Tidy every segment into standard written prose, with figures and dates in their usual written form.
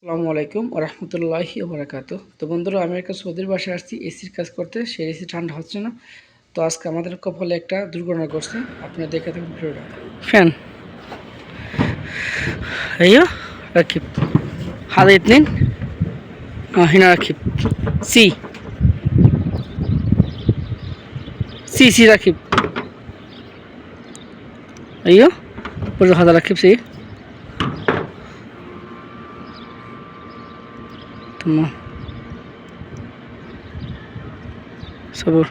আসসালামু আলাইকুম রহমতুল্লাহি ওবরাকাতু। তো বন্ধুরা, আমি একটা সৌদির বাসায় আসছি এসির কাজ করতে। সেই এসি ঠান্ডা হচ্ছে না। তো আজকে আমাদের কপালে একটা দুর্ঘটনা ঘটছে। আপনারা দেখে থাকুন ভিডিওটা। فين؟ ايوه ركب. هذا اثنين. هنا ركب. سي سي ركب. ايوه برضه هذا ركب سي. تمام صبر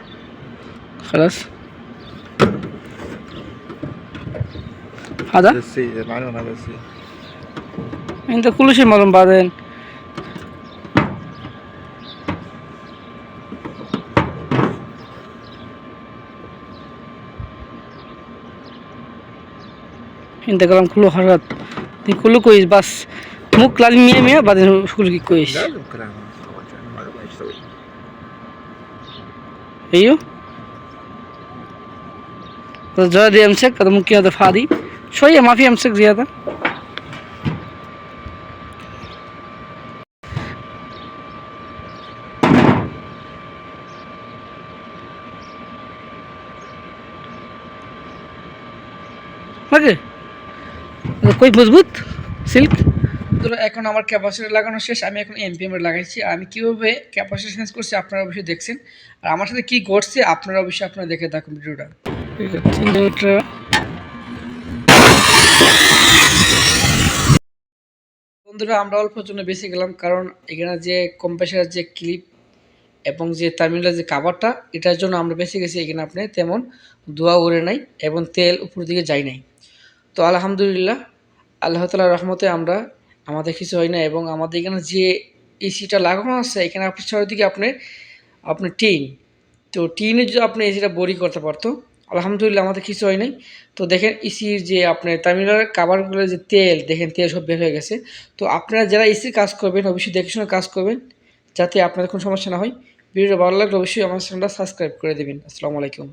خلاص. هذا السي معلوم هذا السي. انت كل شيء معلوم بعدين. انت كلام كله حرات دي كله كويس بس مو لازم 100 بعدين كله كويس. لازم كلام معلوم ايش تسوي. ايوه بس الزرار دي امسك، هذا ممكن هذا فاضي شوية، ما في امسك زيادة. ওকে কই মজবুত সিল্ক। এখন আমার ক্যাপাসিটার লাগানো শেষ। আমি এখন এমপিএম এর লাগাইছি। আমি কীভাবে ক্যাপাসিটার চেঞ্জ করছি আপনারা অবশ্যই দেখছেন, আর আমার সাথে কী ঘটছে আপনারা অবশ্যই দেখে থাকুন ভিডিওটা। ঠিক আছে বন্ধুরা, আমরা অল্পের জন্য বেঁচে গেলাম, কারণ এখানে যে কম্প্রেসারের যে ক্লিপ এবং যে টার্মিনালের যে কাভারটা, এটার জন্য আমরা বেঁচে গেছি। এখানে আপনি তেমন ধোঁয়া উড়ে নাই এবং তেল উপর দিকে যায় নাই। তো আলহামদুলিল্লাহ, আল্লাহ তাআলার রহমতে আমাদের কিছু হয় না। এবং আমাদের এখানে যে এসিটা লাগানো আছে, এখানে আপনি চারিদিকে আপনি টিন, তো টিনে যদি আপনি এসিটা বড়ি করতে পারতো, আলহামদুলিল্লাহ আমাদের কিছু হয় নাই। তো দেখেন এসির যে আপনার টার্মিনালের কাভারগুলো যে তেল, দেখেন তেল সব বের হয়ে গেছে। তো আপনারা যারা এসির কাজ করবেন অবশ্যই দেখে শুনে কাজ করবেন, যাতে আপনাদের কোনো সমস্যা না হয়। ভিডিওটা ভালো লাগলে অবশ্যই আমার চ্যানেলটা সাবস্ক্রাইব করে দেবেন। আসসালামু আলাইকুম।